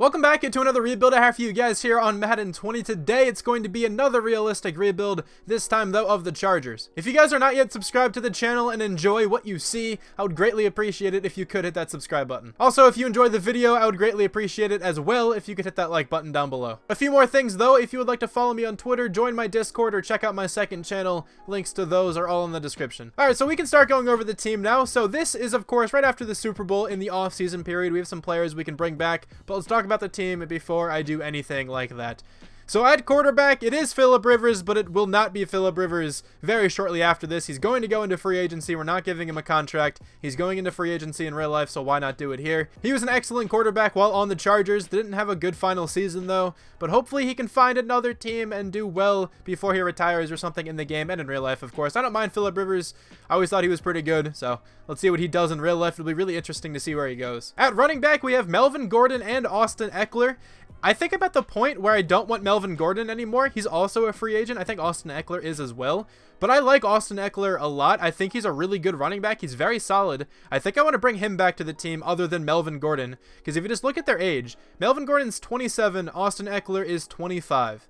Welcome back to another rebuild I have for you guys here on Madden 20. Today it's going to be another realistic rebuild, this time though of the Chargers. If you guys are not yet subscribed to the channel and enjoy what you see, I would greatly appreciate it if you could hit that subscribe button. Also, if you enjoyed the video, I would greatly appreciate it as well if you could hit that like button down below. A few more things though, if you would like to follow me on Twitter, join my Discord, or check out my second channel, links to those are all in the description. Alright, so we can start going over the team now. So this is of course right after the Super Bowl in the off-season period. We have some players we can bring back, but let's talk about the team before I do anything like that. So at quarterback, it is Phillip Rivers, but it will not be Phillip Rivers very shortly after this. He's going to go into free agency. We're not giving him a contract. He's going into free agency in real life, so why not do it here? He was an excellent quarterback while on the Chargers. Didn't have a good final season though, but hopefully he can find another team and do well before he retires or something in the game and in real life, of course. I don't mind Phillip Rivers. I always thought he was pretty good, so let's see what he does in real life. It'll be really interesting to see where he goes. At running back, we have Melvin Gordon and Austin Ekeler. I think I'm at the point where I don't want Melvin Gordon anymore. He's also a free agent. I think Austin Ekeler is as well. But I like Austin Ekeler a lot. I think he's a really good running back. He's very solid. I think I want to bring him back to the team other than Melvin Gordon. Because if you just look at their age, Melvin Gordon's 27, Austin Ekeler is 25.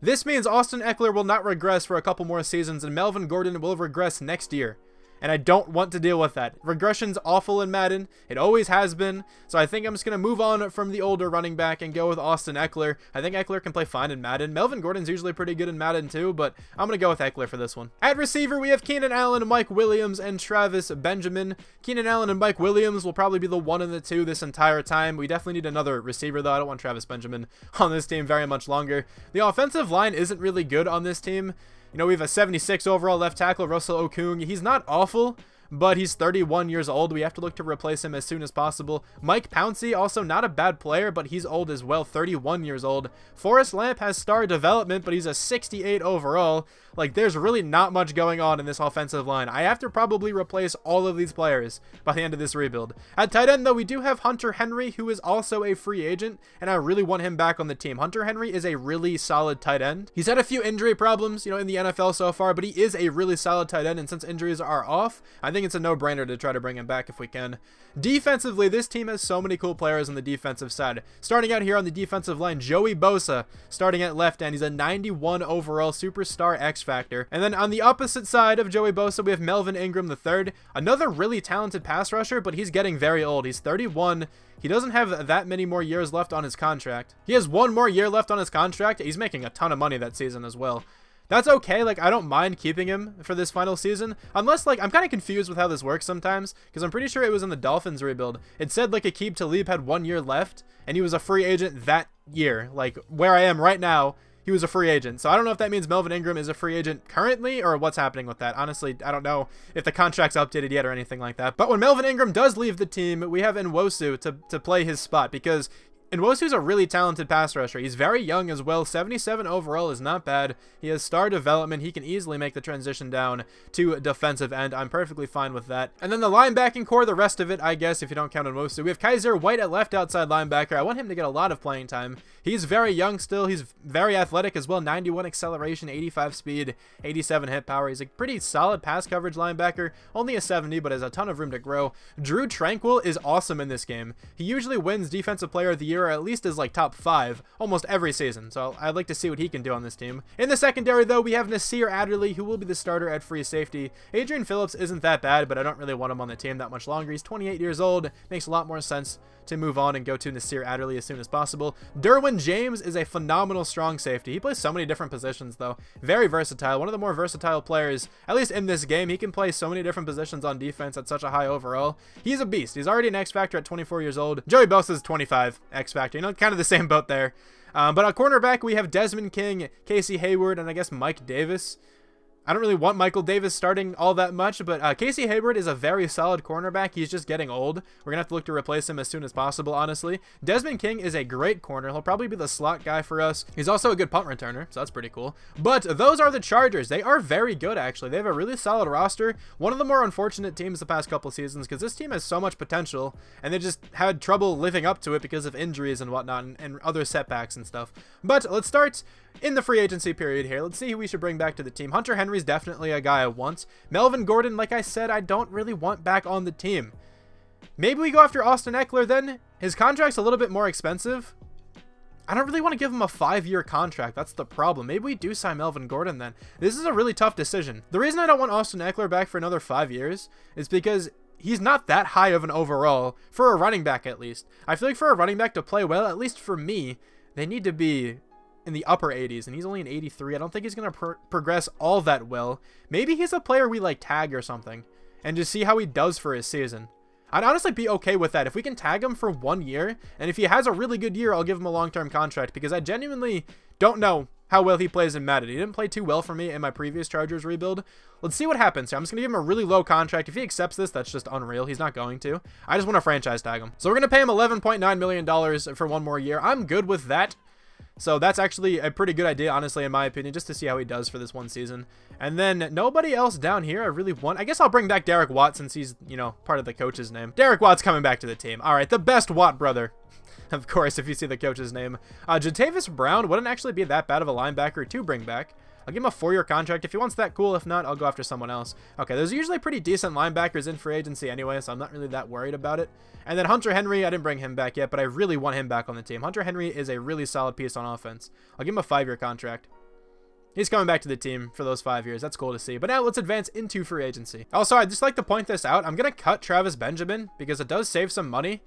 This means Austin Ekeler will not regress for a couple more seasons, and Melvin Gordon will regress next year. And I don't want to deal with that. Regression's awful in Madden. It always has been. So I think I'm just going to move on from the older running back and go with Austin Ekeler. I think Ekeler can play fine in Madden. Melvin Gordon's usually pretty good in Madden too, but I'm going to go with Ekeler for this one. At receiver, we have Keenan Allen, Mike Williams, and Travis Benjamin. Keenan Allen and Mike Williams will probably be the 1 and the 2 this entire time. We definitely need another receiver though. I don't want Travis Benjamin on this team very much longer. The offensive line isn't really good on this team. You know, we have a 76 overall left tackle, Russell Okung. He's not awful, but he's 31 years old. We have to look to replace him as soon as possible. Mike Pouncey, also not a bad player, but he's old as well, 31 years old. Forrest Lamp has star development, but he's a 68 overall. Like, there's really not much going on in this offensive line. I have to probably replace all of these players by the end of this rebuild. At tight end, though, we do have Hunter Henry, who is also a free agent, and I really want him back on the team. Hunter Henry is a really solid tight end. He's had a few injury problems, you know, in the NFL so far, but he is a really solid tight end, and since injuries are off, I think it's a no-brainer to try to bring him back if we can. Defensively, this team has so many cool players on the defensive side. Starting out here on the defensive line, Joey Bosa, starting at left end. He's a 91 overall superstar X-Factor. And then on the opposite side of Joey Bosa, we have Melvin Ingram III, another really talented pass rusher, but he's getting very old. He's 31. He doesn't have that many more years left on his contract. He has 1 more year left on his contract. He's making a ton of money that season as well. That's okay. Like, I don't mind keeping him for this final season, unless, like, I'm kind of confused with how this works sometimes, because I'm pretty sure it was in the Dolphins rebuild. It said, like, Aqib Talib had 1 year left, and he was a free agent that year. Like, where I am right now, he was a free agent. So I don't know if that means Melvin Ingram is a free agent currently, or what's happening with that. Honestly, I don't know if the contract's updated yet or anything like that. But when Melvin Ingram does leave the team, we have Nwosu to play his spot, because Nwosu's a really talented pass rusher. He's very young as well. 77 overall is not bad. He has star development. He can easily make the transition down to defensive end. I'm perfectly fine with that. And then the linebacking core, the rest of it, I guess, if you don't count Nwosu. We have Kaiser White at left outside linebacker. I want him to get a lot of playing time. He's very young still. He's very athletic as well. 91 acceleration, 85 speed, 87 hit power. He's a pretty solid pass coverage linebacker. Only a 70, but has a ton of room to grow. Drew Tranquil is awesome in this game. He usually wins Defensive Player of the Year, or at least is like top 5 almost every season, so I'd like to see what he can do on this team. In the secondary though, we have Nasir Adderley, who will be the starter at free safety. Adrian Phillips isn't that bad, but I don't really want him on the team that much longer. He's 28 years old. Makes a lot more sense to move on and go to Nasir Adderley as soon as possible. Derwin James is a phenomenal strong safety. He plays so many different positions though. Very versatile. One of the more versatile players, at least in this game. He can play so many different positions on defense at such a high overall. He's a beast. He's already an X-Factor at 24 years old. Joey Bosa's 25 X-Factor. You know, kind of the same boat there. But on cornerback, we have Desmond King, Casey Hayward, and I guess Mike Davis. I don't really want Michael Davis starting all that much, but Casey Hayward is a very solid cornerback. He's just getting old. We're going to have to look to replace him as soon as possible, honestly. Desmond King is a great corner. He'll probably be the slot guy for us. He's also a good punt returner, so that's pretty cool. But those are the Chargers. They are very good, actually. They have a really solid roster. One of the more unfortunate teams the past couple seasons, because this team has so much potential, and they just had trouble living up to it because of injuries and whatnot, and other setbacks and stuff. But let's start in the free agency period here. Let's see who we should bring back to the team. Hunter Henry's definitely a guy I want. Melvin Gordon, like I said, I don't really want back on the team. Maybe we go after Austin Ekeler then. His contract's a little bit more expensive, I don't really want to give him a 5-year contract. That's the problem. Maybe we do sign Melvin Gordon then. This is a really tough decision. The reason I don't want Austin Eckler back for another 5 years is because he's not that high of an overall, for a running back at least. I feel like for a running back to play well, at least for me, they need to be in the upper 80s, and he's only an 83. I don't think he's going to progress all that well. Maybe he's a player we like tag or something, and just see how he does for his season. I'd honestly be okay with that. If we can tag him for 1 year, and if he has a really good year, I'll give him a long-term contract, because I genuinely don't know how well he plays in Madden. He didn't play too well for me in my previous Chargers rebuild. Let's see what happens here. I'm just going to give him a really low contract. If he accepts this, that's just unreal. He's not going to. I just want to franchise tag him. So we're going to pay him $11.9 million for 1 more year. I'm good with that. So that's actually a pretty good idea, honestly, in my opinion, just to see how he does for this 1 season. And then nobody else down here I really want. I guess I'll bring back Derek Watt since he's, you know, part of the coach's name. Derek Watt's coming back to the team. All right, the best Watt brother. Of course, if you see the coach's name. Jatavis Brown wouldn't actually be that bad of a linebacker to bring back. I'll give him a 4-year contract. If he wants that, cool. If not, I'll go after someone else. Okay, there's usually pretty decent linebackers in free agency anyway, so I'm not really that worried about it. And then Hunter Henry, I didn't bring him back yet, but I really want him back on the team. Hunter Henry is a really solid piece on offense. I'll give him a 5-year contract. He's coming back to the team for those 5 years. That's cool to see. But now let's advance into free agency. Also, I'd just like to point this out. I'm going to cut Travis Benjamin because it does save some money.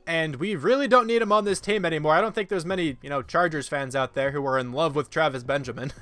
And we really don't need him on this team anymore. I don't think there's many, you know, Chargers fans out there who are in love with Travis Benjamin.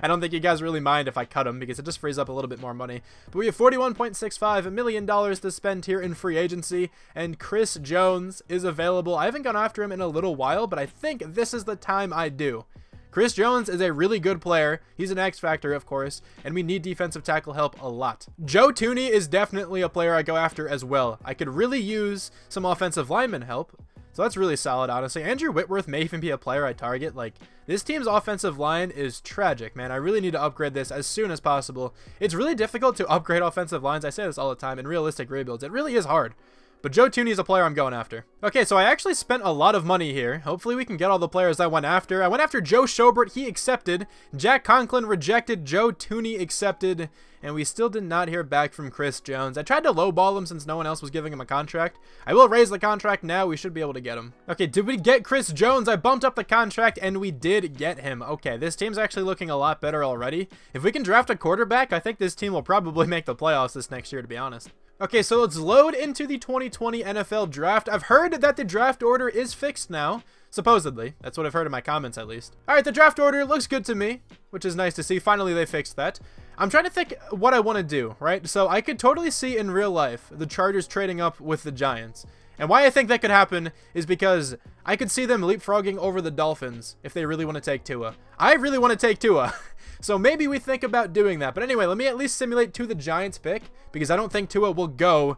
I don't think you guys really mind if I cut him because it just frees up a little bit more money. But we have $41.65 million to spend here in free agency. And Chris Jones is available. I haven't gone after him in a little while, but I think this is the time I do. Chris Jones is a really good player. He's an X factor, of course, and we need defensive tackle help a lot. Joe Thuney is definitely a player I go after as well. I could really use some offensive lineman help, so that's really solid, honestly. Andrew Whitworth may even be a player I target. Like, this team's offensive line is tragic, man. I really need to upgrade this as soon as possible. It's really difficult to upgrade offensive lines. I say this all the time in realistic rebuilds. It really is hard. But Joe Thuney is a player I'm going after. Okay, so I actually spent a lot of money here. Hopefully we can get all the players I went after. I went after Joe Schobert. He accepted. Jack Conklin rejected. Joe Thuney accepted. And we still did not hear back from Chris Jones. I tried to lowball him since no one else was giving him a contract. I will raise the contract now. We should be able to get him. Okay, did we get Chris Jones? I bumped up the contract and we did get him. Okay, this team's actually looking a lot better already. If we can draft a quarterback, I think this team will probably make the playoffs this next year, to be honest. Okay, so let's load into the 2020 NFL Draft. I've heard that the draft order is fixed now. Supposedly. That's what I've heard in my comments, at least. All right, the draft order looks good to me, which is nice to see. Finally, they fixed that. I'm trying to think what I want to do, right? So I could totally see in real life the Chargers trading up with the Giants. And why I think that could happen is because I could see them leapfrogging over the Dolphins if they really want to take Tua. I really want to take Tua. So maybe we think about doing that. But anyway, let me at least simulate to the Giants pick because I don't think Tua will go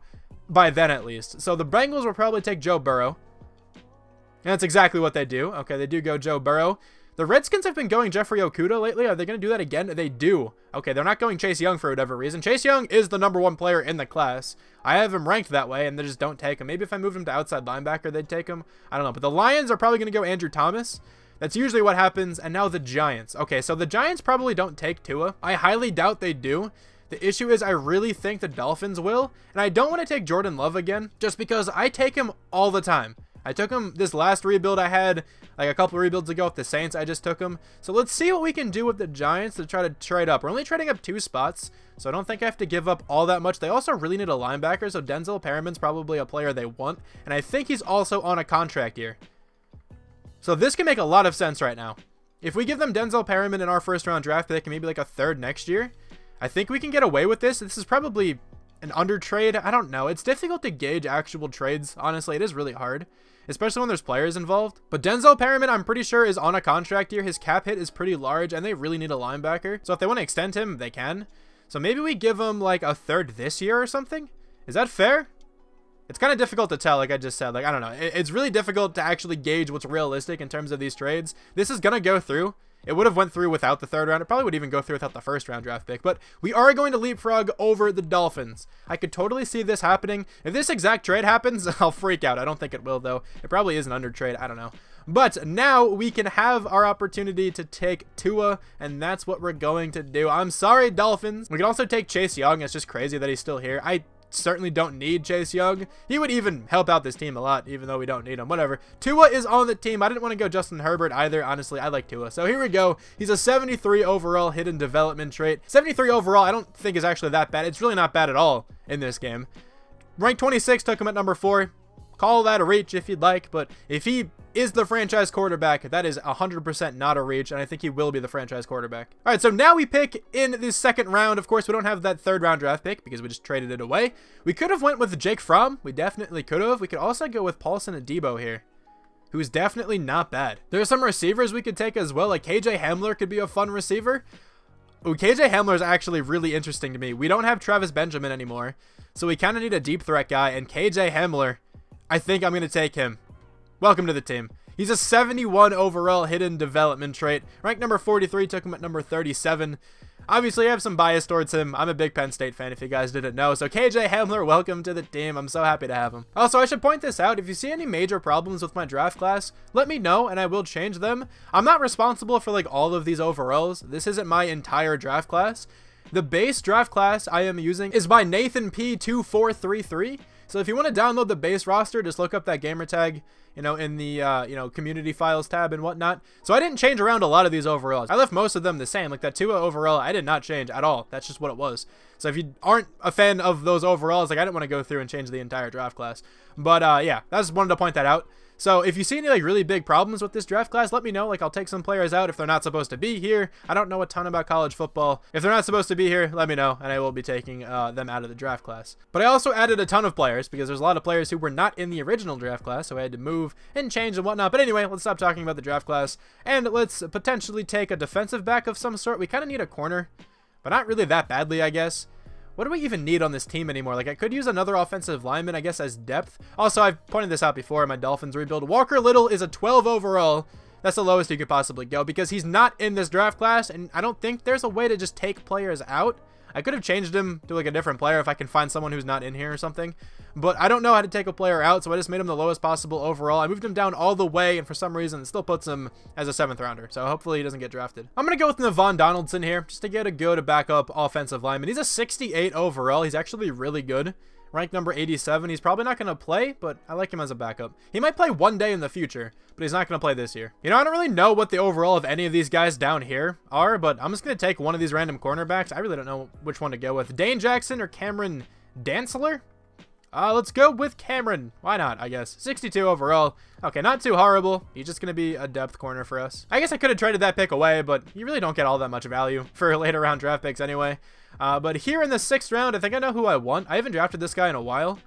by then at least. So the Bengals will probably take Joe Burrow. And that's exactly what they do. Okay, they do go Joe Burrow. The Redskins have been going Jeffrey Okudah lately. Are they going to do that again? They do. Okay, they're not going Chase Young for whatever reason. Chase Young is the #1 player in the class. I have him ranked that way, and they just don't take him. Maybe if I moved him to outside linebacker, they'd take him. I don't know. But the Lions are probably going to go Andrew Thomas. That's usually what happens. And now the Giants. Okay, so the Giants probably don't take Tua. I highly doubt they do. The issue is I really think the Dolphins will. And I don't want to take Jordan Love again, just because I take him all the time. I took him this last rebuild I had, like a couple of rebuilds ago with the Saints. I just took him. So let's see what we can do with the Giants to try to trade up. We're only trading up 2 spots, so I don't think I have to give up all that much. They also really need a linebacker, so Denzel Perriman's probably a player they want. And I think he's also on a contract year. So this can make a lot of sense right now. If we give them Denzel Perriman in our first-round draft pick and maybe like a 3rd next year, I think we can get away with this. This is probably an under trade. I don't know. It's difficult to gauge actual trades. Honestly, it is really hard, especially when there's players involved. But Denzel Perriman, I'm pretty sure, is on a contract year. His cap hit is pretty large, and they really need a linebacker. So if they want to extend him, they can. So maybe we give him like a 3rd this year or something. Is that fair? It's kind of difficult to tell, like I just said. Like, I don't know. It's really difficult to actually gauge what's realistic in terms of these trades. This is going to go through. It would have went through without the 3rd round. It probably would even go through without the 1st round draft pick. But we are going to leapfrog over the Dolphins. I could totally see this happening. If this exact trade happens, I'll freak out. I don't think it will, though. It probably is an under trade. I don't know. But now we can have our opportunity to take Tua, and that's what we're going to do. I'm sorry, Dolphins. We can also take Chase Young. It's just crazy that he's still here. I certainly don't need Chase Young. He would even help out this team a lot, even though we don't need him. Whatever. Tua is on the team. I didn't want to go Justin Herbert either. Honestly, I like Tua. So here we go. He's a 73 overall hidden development trait. 73 overall, I don't think is actually that bad. It's really not bad at all in this game. Ranked 26, took him at number 4. Call that a reach if you'd like, but if he is the franchise quarterback, that is 100% not a reach, and I think he will be the franchise quarterback. All right, so now we pick in the second round. Of course, we don't have that third round draft pick because we just traded it away. We could have went with Jake Fromm. We definitely could have. We could also go with Paulson Adebo here, who's definitely not bad. There are some receivers we could take as well, like KJ Hamler could be a fun receiver. Ooh, KJ Hamler is actually really interesting to me. We don't have Travis Benjamin anymore, so we kind of need a deep threat guy, and KJ Hamler, I think I'm going to take him. Welcome to the team. He's a 71 overall hidden development trait. Ranked number 43, took him at number 37. Obviously, I have some bias towards him. I'm a big Penn State fan, if you guys didn't know. So KJ Hamler, welcome to the team. I'm so happy to have him. Also, I should point this out. If you see any major problems with my draft class, let me know and I will change them. I'm not responsible for like all of these overalls. This isn't my entire draft class. The base draft class I am using is by Nathan P2433. So if you want to download the base roster, just look up that gamer tag, you know, in the, community files tab and whatnot. So I didn't change around a lot of these overalls. I left most of them the same. Like that Tua overall, I did not change at all. That's just what it was. So if you aren't a fan of those overalls, like I didn't want to go through and change the entire draft class. But yeah, I just wanted to point that out. So if you see any like really big problems with this draft class, let me know. Like I'll take some players out if they're not supposed to be here. I don't know a ton about college football. If they're not supposed to be here, let me know and I will be taking them out of the draft class. But I also added a ton of players because there's a lot of players who were not in the original draft class, so I had to move and change and whatnot. But anyway, let's stop talking about the draft class and let's potentially take a defensive back of some sort. We kind of need a corner, but not really that badly, I guess. What do we even need on this team anymore? Like, I could use another offensive lineman, I guess, as depth. Also, I've pointed this out before in my Dolphins rebuild. Walker Little is a 12 overall. That's the lowest you could possibly go because he's not in this draft class, and I don't think there's a way to just take players out. I could have changed him to, like, a different player if I can find someone who's not in here or something. But I don't know how to take a player out, so I just made him the lowest possible overall. I moved him down all the way, and for some reason, it still puts him as a 7th rounder. So hopefully he doesn't get drafted. I'm going to go with Vaughan Donaldson here, just to get a good backup offensive lineman. He's a 68 overall. He's actually really good. Ranked number 87. He's probably not going to play, but I like him as a backup. He might play one day in the future, but he's not going to play this year. You know, I don't really know what the overall of any of these guys down here are, but I'm just going to take one of these random cornerbacks. I really don't know which one to go with. Dane Jackson or Cameron Dantzler? Let's go with Cameron. Why not, I guess. 62 overall. Okay, not too horrible. He's just going to be a depth corner for us. I guess I could have traded that pick away, but you really don't get all that much value for later round draft picks anyway. But here in the 6th round, I think I know who I want. I haven't drafted this guy in a while.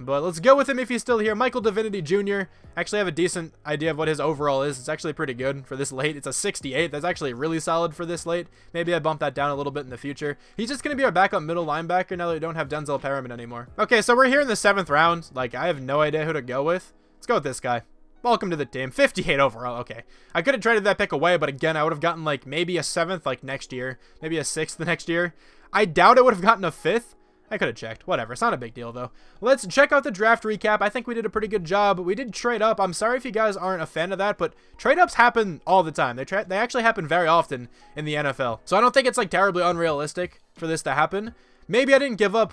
But let's go with him if he's still here. Michael Divinity Jr. Actually, I have a decent idea of what his overall is. It's actually pretty good for this late. It's a 68. That's actually really solid for this late. Maybe I bump that down a little bit in the future. He's just going to be our backup middle linebacker now that we don't have Denzel Perriman anymore. Okay, so we're here in the 7th round. Like, I have no idea who to go with. Let's go with this guy. Welcome to the team. 58 overall. Okay. I could have traded that pick away, but again, I would have gotten, like, maybe a 7th, like, next year. Maybe a 6th the next year. I doubt I would have gotten a 5th. I could have checked. Whatever. It's not a big deal, though. Let's check out the draft recap. I think we did a pretty good job. We did trade up. I'm sorry if you guys aren't a fan of that, but trade-ups happen all the time. They actually happen very often in the NFL. So I don't think it's, like, terribly unrealistic for this to happen. Maybe I didn't give up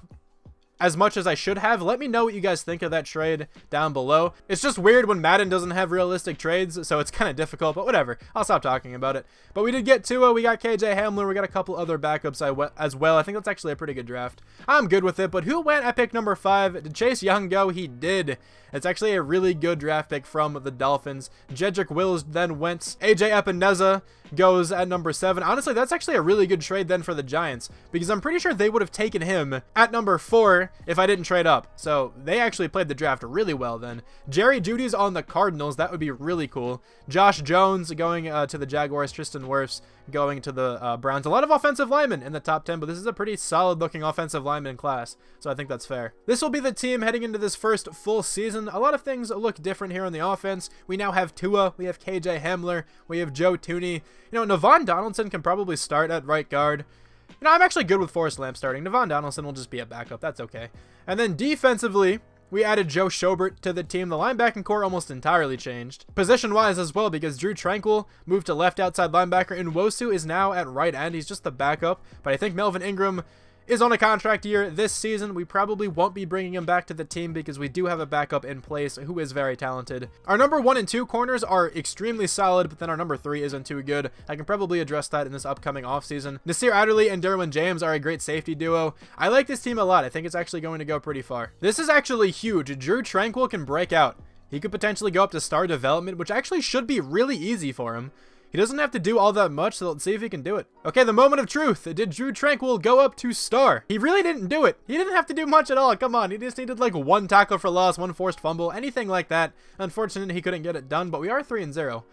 as much as I should have. Let me know what you guys think of that trade down below. It's just weird when Madden doesn't have realistic trades, so it's kind of difficult, but whatever. I'll stop talking about it. But we did get Tua, we got KJ Hamler, we got a couple other backups as well. I think that's actually a pretty good draft. I'm good with it, but who went at pick number 5? Did Chase Young go? He did. It's actually a really good draft pick from the Dolphins. Jedrick Wills then went. AJ Epineza goes at number 7. Honestly, that's actually a really good trade then for the Giants, because I'm pretty sure they would have taken him at number 4 if I didn't trade up. So they actually played the draft really well then. Jerry Jeudy's on the Cardinals. That would be really cool. Josh Jones going to the Jaguars. Tristan Wirfs going to the Browns. A lot of offensive linemen in the top 10, but this is a pretty solid looking offensive lineman class, so I think that's fair. This will be the team heading into this first full season. A lot of things look different here on the offense. We now have Tua, we have KJ Hamler, we have Joe Thuney. You know, Vaughan Donaldson can probably start at right guard. You know, I'm actually good with Forrest Lamp starting. Vaughan Donaldson will just be a backup. That's okay. And then defensively, we added Joe Schobert to the team. The linebacking core almost entirely changed. Position-wise as well, because Drew Tranquil moved to left outside linebacker, and Nwosu is now at right end. He's just the backup, but I think Melvin Ingram is on a contract year this season. We probably won't be bringing him back to the team because we do have a backup in place who is very talented. Our number 1 and 2 corners are extremely solid, but then our number 3 isn't too good. I can probably address that in this upcoming offseason. Nasir Adderley and Derwin James are a great safety duo. I like this team a lot. I think it's actually going to go pretty far. This is actually huge. Drew Tranquil can break out. He could potentially go up to star development, which actually should be really easy for him. He doesn't have to do all that much, so let's see if he can do it. Okay, the moment of truth. Did Drew Tranquil go up to star? He really didn't do it. He didn't have to do much at all. Come on, he just needed like 1 tackle for loss, 1 forced fumble, anything like that. Unfortunately, he couldn't get it done, but we are 3-0.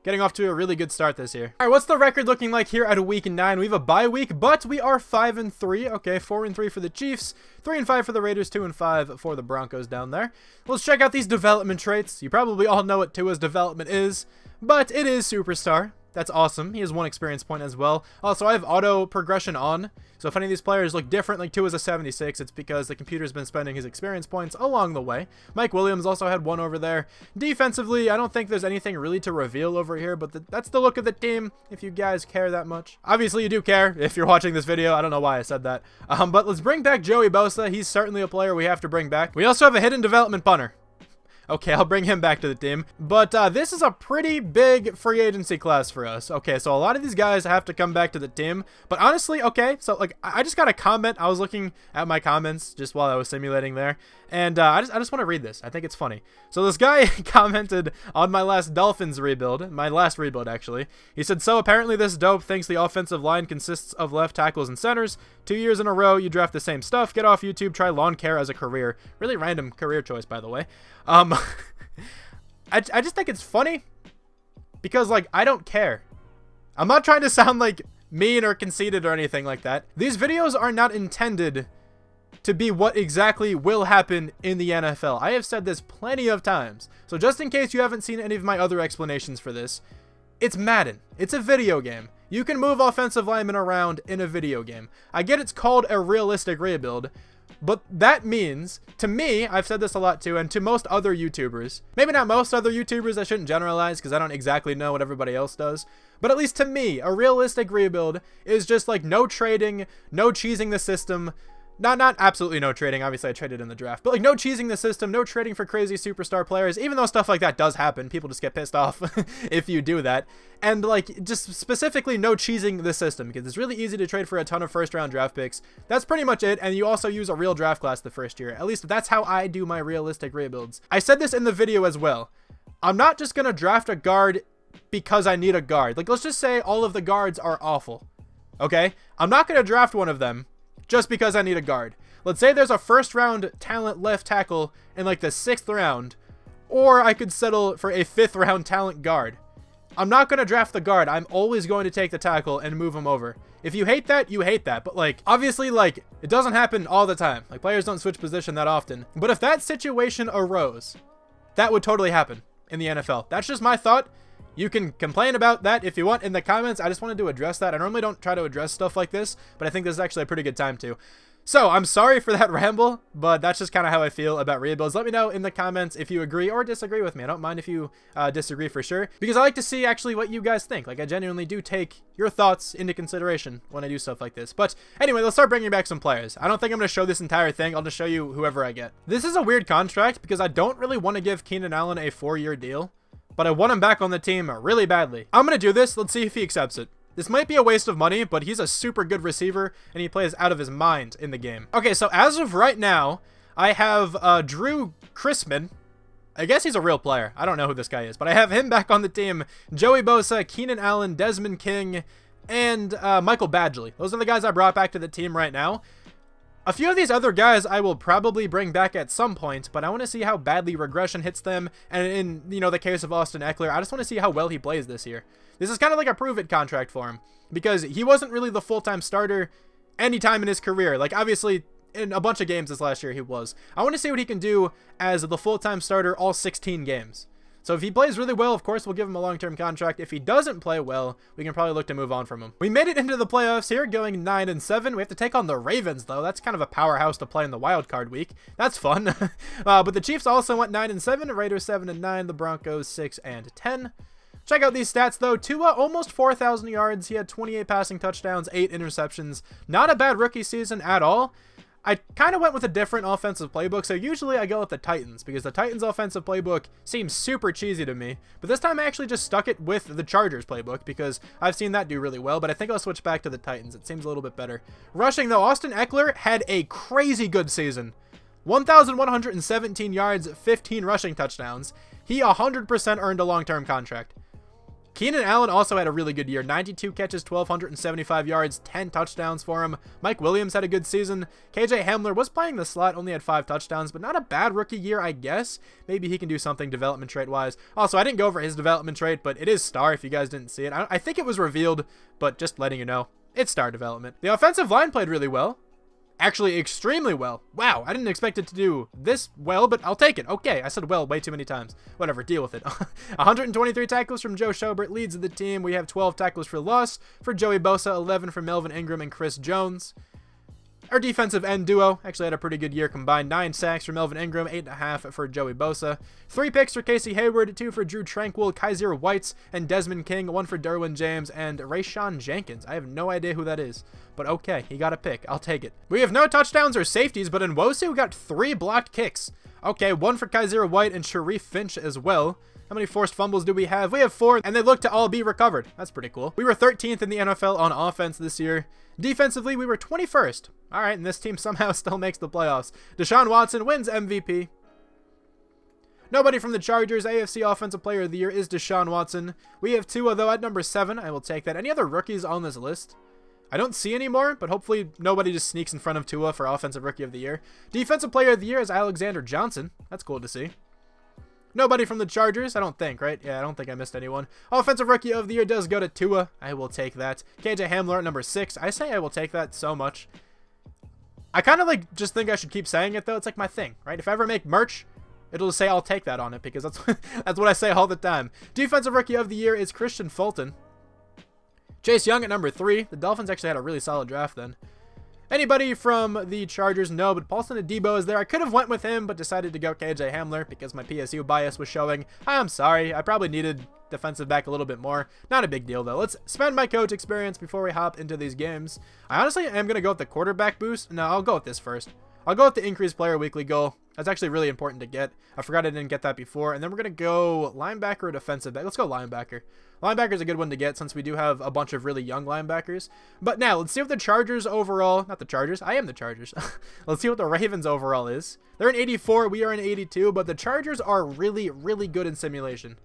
Getting off to a really good start this year. All right, what's the record looking like here at week 9? We have a bye week, but we are 5-3. Okay, 4-3 for the Chiefs, 3-5 for the Raiders, 2-5 for the Broncos down there. Let's check out these development traits. You probably all know what Tua's development is, but it is superstar. That's awesome. He has 1 experience point as well. Also, I have auto progression on. So if any of these players look different, like Tua's a 76, it's because the computer's been spending his experience points along the way. Mike Williams also had 1 over there. Defensively, I don't think there's anything really to reveal over here, but that's the look of the team, if you guys care that much. Obviously, you do care if you're watching this video. I don't know why I said that. But let's bring back Joey Bosa. He's certainly a player we have to bring back. We also have a hidden development punter. Okay, I'll bring him back to the team. But this is a pretty big free agency class for us. Okay, so a lot of these guys have to come back to the team. But honestly, okay, so like I just got a comment. I was looking at my comments just while I was simulating there. And I just want to read this. I think it's funny. So this guy commented on my last Dolphins rebuild. My last rebuild, actually. He said, so apparently this dope thinks the offensive line consists of left tackles and centers. 2 years in a row, you draft the same stuff. Get off YouTube. Try lawn care as a career. Really random career choice, by the way. I just think it's funny because, like, I don't care. I'm not trying to sound, like, mean or conceited or anything like that. These videos are not intended to be what exactly will happen in the NFL. I have said this plenty of times. So just in case you haven't seen any of my other explanations for this, it's Madden. It's a video game. You can move offensive linemen around in a video game. I get it's called a realistic rebuild, but that means, to me, I've said this a lot too, and to most other YouTubers, maybe not most other YouTubers, I shouldn't generalize because I don't exactly know what everybody else does, but at least to me, a realistic rebuild is just like no trading, no cheesing the system. Not absolutely no trading. Obviously, I traded in the draft. But, like, no cheesing the system, no trading for crazy superstar players. Even though stuff like that does happen. People just get pissed off if you do that. And, like, just specifically no cheesing the system. Because it's really easy to trade for a ton of first-round draft picks. That's pretty much it. And you also use a real draft class the first year. At least that's how I do my realistic rebuilds. I said this in the video as well. I'm not just going to draft a guard because I need a guard. Like, let's just say all of the guards are awful. Okay? I'm not going to draft one of them just because I need a guard. Let's say there's a first-round talent left tackle in like the 6th round, or I could settle for a 5th-round talent guard. I'm not going to draft the guard. I'm always going to take the tackle and move him over. If you hate that, you hate that. But, like, obviously, like, it doesn't happen all the time. Like, players don't switch position that often. But if that situation arose, that would totally happen in the NFL. That's just my thought. You can complain about that if you want in the comments. I just wanted to address that. I normally don't try to address stuff like this, but I think this is actually a pretty good time to. So, I'm sorry for that ramble, but that's just kind of how I feel about rebuilds. Let me know in the comments if you agree or disagree with me. I don't mind if you disagree for sure, because I like to see actually what you guys think. Like, I genuinely do take your thoughts into consideration when I do stuff like this. But anyway, let's start bringing back some players. I don't think I'm going to show this entire thing. I'll just show you whoever I get. This is a weird contract because I don't really want to give Keenan Allen a 4-year deal, but I want him back on the team really badly. I'm going to do this. Let's see if he accepts it. This might be a waste of money, but he's a super good receiver, and he plays out of his mind in the game. Okay, so as of right now, I have Drew Chrisman. I guess he's a real player. I don't know who this guy is, but I have him back on the team. Joey Bosa, Keenan Allen, Desmond King, and Michael Badgley. Those are the guys I brought back to the team right now. A few of these other guys I will probably bring back at some point, but I want to see how badly regression hits them. And in, you know, the case of Austin Eckler, I just want to see how well he plays this year. This is kind of like a prove-it contract for him, because he wasn't really the full-time starter any time in his career. Like, obviously, in a bunch of games this last year, he was. I want to see what he can do as the full-time starter all 16 games. So if he plays really well, of course, we'll give him a long-term contract. If he doesn't play well, we can probably look to move on from him. We made it into the playoffs here, going 9-7. We have to take on the Ravens, though. That's kind of a powerhouse to play in the wild card week. That's fun. But the Chiefs also went 9-7. Raiders 7-9. The Broncos 6-10. Check out these stats, though. Tua, almost 4,000 yards. He had 28 passing touchdowns, 8 interceptions. Not a bad rookie season at all. I kind of went with a different offensive playbook, so usually I go with the Titans, because the Titans' offensive playbook seems super cheesy to me. But this time I actually just stuck it with the Chargers' playbook, because I've seen that do really well, but I think I'll switch back to the Titans. It seems a little bit better. Rushing, though, Austin Eckler had a crazy good season. 1,117 yards, 15 rushing touchdowns. He 100% earned a long-term contract. Keenan Allen also had a really good year. 92 catches, 1,275 yards, 10 touchdowns for him. Mike Williams had a good season. KJ Hamler was playing the slot, only had 5 touchdowns, but not a bad rookie year, I guess. Maybe he can do something development trait-wise. Also, I didn't go over his development trait, but it is star if you guys didn't see it. I think it was revealed, but just letting you know, it's star development. The offensive line played really well. Actually, extremely well. Wow, I didn't expect it to do this well, but I'll take it. Okay, I said well way too many times. Whatever, deal with it. 123 tackles from Joe Schobert leads the team. We have 12 tackles for loss for Joey Bosa, 11 for Melvin Ingram and Chris Jones. Our defensive end duo actually had a pretty good year combined. 9 sacks for Melvin Ingram, 8.5 for Joey Bosa. 3 picks for Casey Hayward, 2 for Drew Tranquill, Kaiser Whites, and Desmond King. 1 for Derwin James and Rashard Jenkins. I have no idea who that is, but okay, he got a pick. I'll take it. We have no touchdowns or safeties, but in Nwosu got 3 blocked kicks. Okay, 1 for Kaiser White and Sharif Finch as well. How many forced fumbles do we have? We have 4, and they look to all be recovered. That's pretty cool. We were 13th in the NFL on offense this year. Defensively, we were 21st. All right, and this team somehow still makes the playoffs. Deshaun Watson wins MVP. Nobody from the Chargers. AFC Offensive Player of the Year is Deshaun Watson. We have Tua, though, at number 7. I will take that. Any other rookies on this list? I don't see any more, but hopefully nobody just sneaks in front of Tua for Offensive Rookie of the Year. Defensive Player of the Year is Alexander Johnson. That's cool to see. Nobody from the Chargers, I don't think, right? Yeah, I don't think I missed anyone. Offensive Rookie of the Year does go to Tua. I will take that. KJ Hamler at number 6. I say I will take that so much. I kind of like just think I should keep saying it, though. It's like my thing, right? If I ever make merch, it'll just say I'll take that on it, because that's that's what I say all the time. Defensive Rookie of the Year is Christian Fulton. Chase Young at number 3. The Dolphins actually had a really solid draft then. Anybody from the Chargers? No, but Paulson Adebo is there. I could have went with him, but decided to go KJ Hamler because my PSU bias was showing. I'm sorry. I probably needed defensive back a little bit more. Not a big deal, though. Let's spend my coach experience before we hop into these games. I honestly am going to go with the quarterback boost. No, I'll go with this first. I'll go with the increased player weekly goal. That's actually really important to get. I forgot I didn't get that before. And then we're going to go linebacker or defensive back. Let's go linebacker. Linebacker is a good one to get since we do have a bunch of really young linebackers. But now, let's see what the Chargers overall... Not the Chargers. I am the Chargers. Let's see what the Ravens overall is. They're in 84. We are in 82. But the Chargers are really, really good in simulation.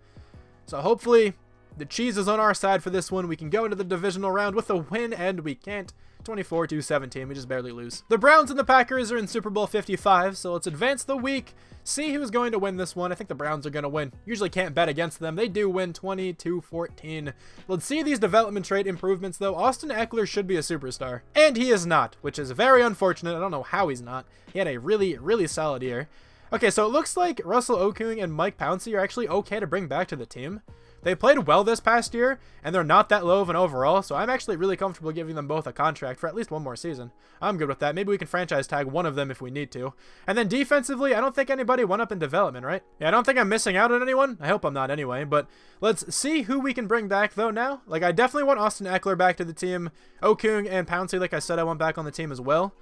So hopefully the cheese is on our side for this one. We can go into the divisional round with a win, and we can't. 24-17. We just barely lose. The Browns and the Packers are in Super Bowl 55, so let's advance the week, see who's going to win this one. I think the Browns are going to win. Usually can't bet against them. They do win 20-14. Let's see these development trait improvements, though. Austin Eckler should be a superstar, and he is not, which is very unfortunate. I don't know how he's not. He had a really, really solid year. Okay, so it looks like Russell Okung and Mike Pouncey are actually okay to bring back to the team. They played well this past year, and they're not that low of an overall, so I'm actually really comfortable giving them both a contract for at least one more season. I'm good with that. Maybe we can franchise tag one of them if we need to. And then defensively, I don't think anybody went up in development, right? Yeah, I don't think I'm missing out on anyone. I hope I'm not anyway, but let's see who we can bring back, though, now. Like, I definitely want Austin Eckler back to the team. Okung and Pouncey, like I said, I want back on the team as well.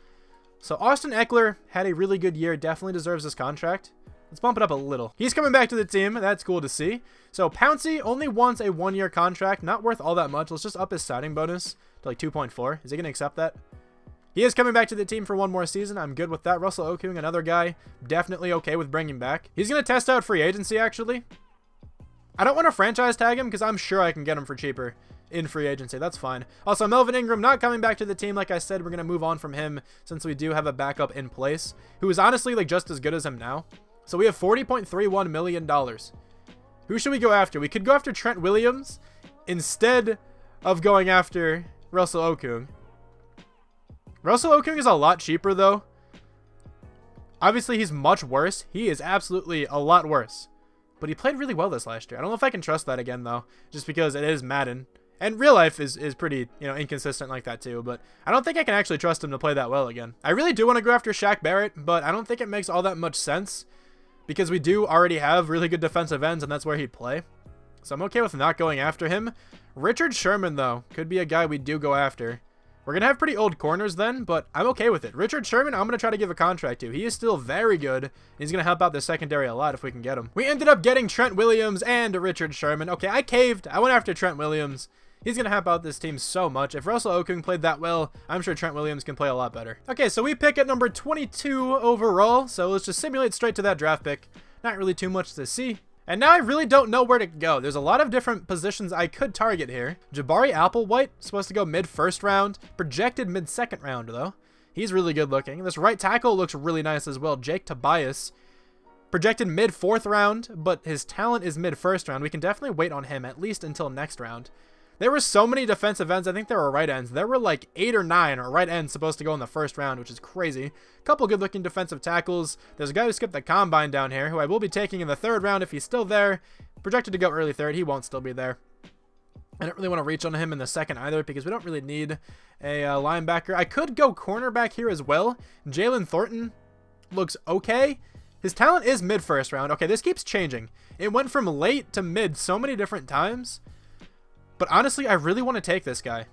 So Austin Eckler had a really good year, definitely deserves this contract. Let's bump it up a little. He's coming back to the team. That's cool to see. So Pouncey only wants a 1-year contract. Not worth all that much. Let's just up his signing bonus to like 2.4. Is he going to accept that? He is coming back to the team for one more season. I'm good with that. Russell Okung, another guy, definitely okay with bringing back. He's going to test out free agency, actually. I don't want to franchise tag him because I'm sure I can get him for cheaper in free agency. That's fine. Also, Melvin Ingram not coming back to the team. Like I said, we're going to move on from him since we do have a backup in place who is honestly like just as good as him now. So we have $40.31 million. Who should we go after? We could go after Trent Williams instead of going after Russell Okung. Russell Okung is a lot cheaper, though. Obviously, he's much worse. He is absolutely a lot worse. But he played really well this last year. I don't know if I can trust that again, though, just because it is Madden. And real life is pretty, inconsistent like that, too. But I don't think I can actually trust him to play that well again. I really do want to go after Shaq Barrett, but I don't think it makes all that much sense, because we do already have really good defensive ends, and that's where he'd play. So I'm okay with not going after him. Richard Sherman, though, could be a guy we do go after. We're going to have pretty old corners then, but I'm okay with it. Richard Sherman, I'm going to try to give a contract to. He is still very good. He's going to help out the secondary a lot if we can get him. We ended up getting Trent Williams and Richard Sherman. Okay, I caved. I went after Trent Williams. He's going to help out this team so much. If Russell Okung played that well, I'm sure Trent Williams can play a lot better. Okay, so we pick at number 22 overall. So let's just simulate straight to that draft pick. Not really too much to see. And now I really don't know where to go. There's a lot of different positions I could target here. Jabari Applewhite, supposed to go mid-first round. Projected mid-second round, though. He's really good looking. This right tackle looks really nice as well. Jake Tobias. Projected mid-4th round, but his talent is mid-first round. We can definitely wait on him, at least until next round. There were so many defensive ends. I think there were right ends. There were like 8 or 9 right ends supposed to go in the first round, which is crazy. Couple good-looking defensive tackles. There's a guy who skipped the combine down here, who I will be taking in the 3rd round if he's still there. Projected to go early 3rd. He won't still be there. I don't really want to reach on him in the 2nd either because we don't really need a linebacker. I could go cornerback here as well. Jalen Thornton looks okay. His talent is mid-first round. Okay, this keeps changing. It went from late to mid so many different times. But honestly, I really want to take this guy.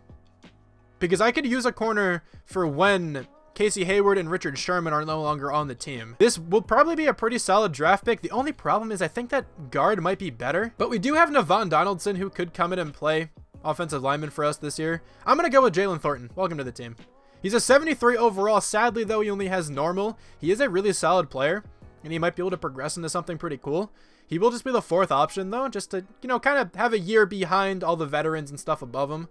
Because I could use a corner for when Casey Hayward and Richard Sherman are no longer on the team. This will probably be a pretty solid draft pick. The only problem is I think that guard might be better. But we do have Vaughan Donaldson who could come in and play offensive lineman for us this year. I'm going to go with Jalen Thornton. Welcome to the team. He's a 73 overall. Sadly, though, he only has normal. He is a really solid player. And he might be able to progress into something pretty cool. He will just be the 4th option, though, just to, you know, kind of have a year behind all the veterans and stuff above him.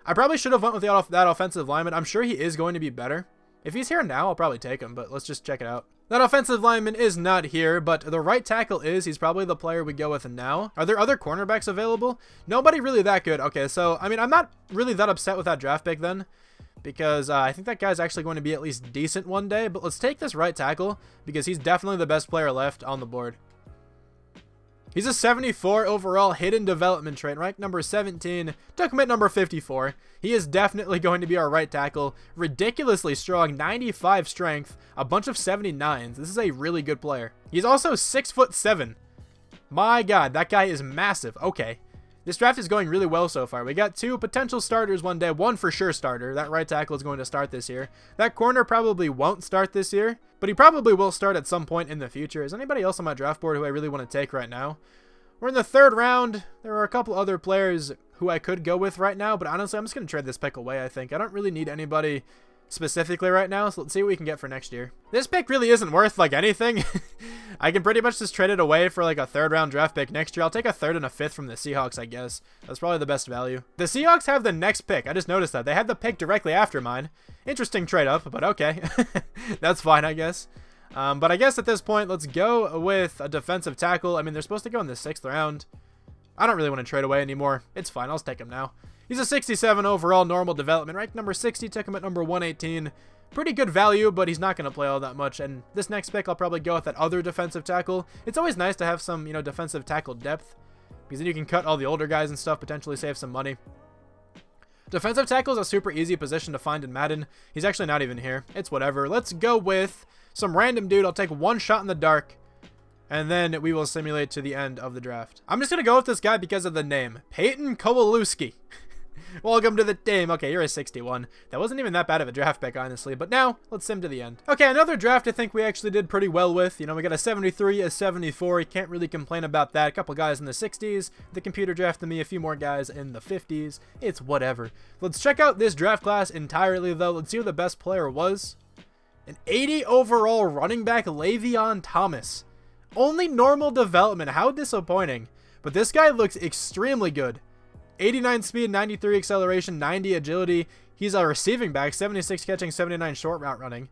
I probably should have went with that offensive lineman. I'm sure he is going to be better. If he's here now, I'll probably take him, but let's just check it out. That offensive lineman is not here, but the right tackle is. He's probably the player we go with now. Are there other cornerbacks available? Nobody really that good. Okay, so, I mean, I'm not really that upset with that draft pick then, because I think that guy's actually going to be at least decent one day. But let's take this right tackle because he's definitely the best player left on the board. He's a 74 overall hidden development trait, ranked number 17, took him at number 54. He is definitely going to be our right tackle. Ridiculously strong, 95 strength, a bunch of 79s. This is a really good player. He's also 6'7". My God, that guy is massive. Okay. This draft is going really well so far. We got 2 potential starters one day. 1 for sure starter. That right tackle is going to start this year. That corner probably won't start this year, but he probably will start at some point in the future. Is anybody else on my draft board who I really want to take right now? We're in the 3rd round. There are a couple other players who I could go with right now, but honestly, I'm just going to trade this pick away, I think. I don't really need anybody specifically right now, so let's see what we can get for next year. This pick really isn't worth like anything. I can pretty much just trade it away for like a 3rd round draft pick next year. I'll take a 3rd and a 5th from the Seahawks, I guess. That's probably the best value. The Seahawks have the next pick. I just noticed that. They had the pick directly after mine. Interesting trade up, but okay. That's fine, I guess. But I guess at this point, let's go with a defensive tackle. I mean, they're supposed to go in the 6th round. I don't really want to trade away anymore. It's fine. I'll just take him now. He's a 67 overall normal development, ranked number 60, took him at number 118. Pretty good value, but he's not going to play all that much. And this next pick, I'll probably go with that other defensive tackle. It's always nice to have some, you know, defensive tackle depth, because then you can cut all the older guys and stuff, potentially save some money. Defensive tackle is a super easy position to find in Madden. He's actually not even here. It's whatever. Let's go with some random dude. I'll take 1 shot in the dark, and then we will simulate to the end of the draft. I'm just going to go with this guy because of the name. Peyton Kowalewski. Welcome to the team. Okay, you're a 61. That wasn't even that bad of a draft pick, honestly. But now, let's sim to the end. Okay, another draft I think we actually did pretty well with. You know, we got a 73, a 74. You can't really complain about that. A couple guys in the 60s. The computer drafted me a few more guys in the 50s. It's whatever. Let's check out this draft class entirely, though. Let's see who the best player was. An 80 overall running back, Le'Veon Thomas. Only normal development. How disappointing. But this guy looks extremely good. 89 speed, 93 acceleration, 90 agility. He's a receiving back, 76 catching, 79 short route running.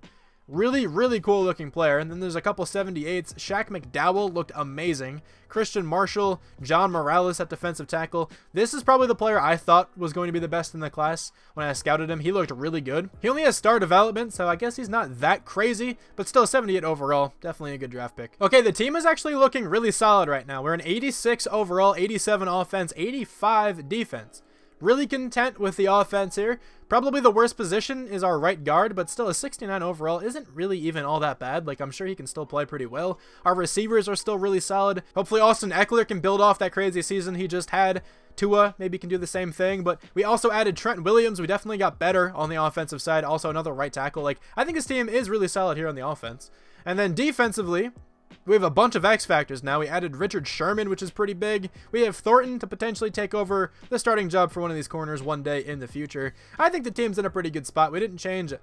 Really, really cool looking player. And then there's a couple 78s. Shaq McDowell looked amazing. Christian Marshall, John Morales at defensive tackle. This is probably the player I thought was going to be the best in the class when I scouted him. He looked really good. He only has star development, so I guess he's not that crazy, but still 78 overall. Definitely a good draft pick. Okay, the team is actually looking really solid right now. We're an 86 overall, 87 offense, 85 defense. Really content with the offense here. Probably the worst position is our right guard, but still a 69 overall isn't really even all that bad. Like, I'm sure he can still play pretty well. Our receivers are still really solid. Hopefully Austin Eckler can build off that crazy season he just had. Tua maybe can do the same thing, but we also added Trent Williams. We definitely got better on the offensive side. Also another right tackle. Like, I think his team is really solid here on the offense. And then defensively, we have a bunch of X factors now. We added Richard Sherman, which is pretty big. We have Thornton to potentially take over the starting job for one of these corners one day in the future. I think the team's in a pretty good spot. We didn't change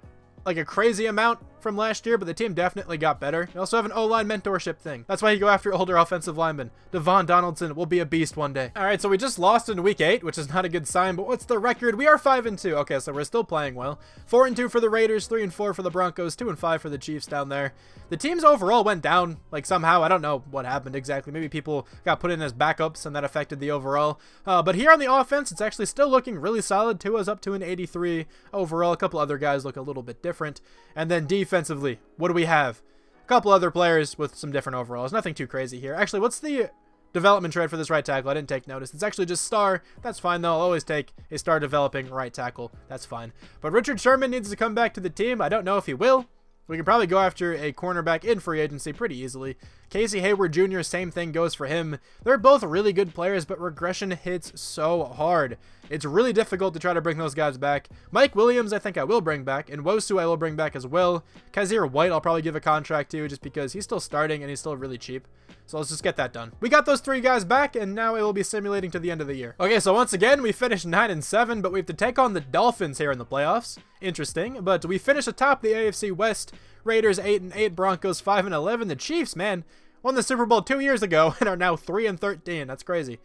like a crazy amount from last year, but the team definitely got better. We also have an O-line mentorship thing. That's why you go after older offensive linemen. Vaughan Donaldson will be a beast one day. All right, so we just lost in week 8, which is not a good sign, but what's the record? We are 5-2. Okay, so we're still playing well. 4-2 for the Raiders, 3-4 for the Broncos, 2-5 for the Chiefs down there. The teams overall went down, like somehow. I don't know what happened exactly. Maybe people got put in as backups and that affected the overall. But here on the offense, it's actually still looking really solid. Tua's up to an 83 overall. A couple other guys look a little bit different. And then defensively, what do we have? A couple other players with some different overalls. Nothing too crazy here. Actually, what's the development trade for this right tackle? I didn't take notice. It's actually just star. That's fine, though. I'll always take a star developing right tackle. That's fine. But Richard Sherman needs to come back to the team. I don't know if he will. We can probably go after a cornerback in free agency pretty easily. Casey Hayward Jr., same thing goes for him. They're both really good players, but regression hits so hard. It's really difficult to try to bring those guys back. Mike Williams, I think I will bring back, and Wosu I will bring back as well. Kazir White, I'll probably give a contract to just because he's still starting and he's still really cheap. So let's just get that done. We got those 3 guys back, and now it will be simulating to the end of the year. Okay, so once again, we finished 9-7, but we have to take on the Dolphins here in the playoffs. Interesting, but we finish atop the AFC West. Raiders 8-8, Broncos 5-11. The Chiefs, man, won the Super Bowl 2 years ago and are now 3-13. That's crazy.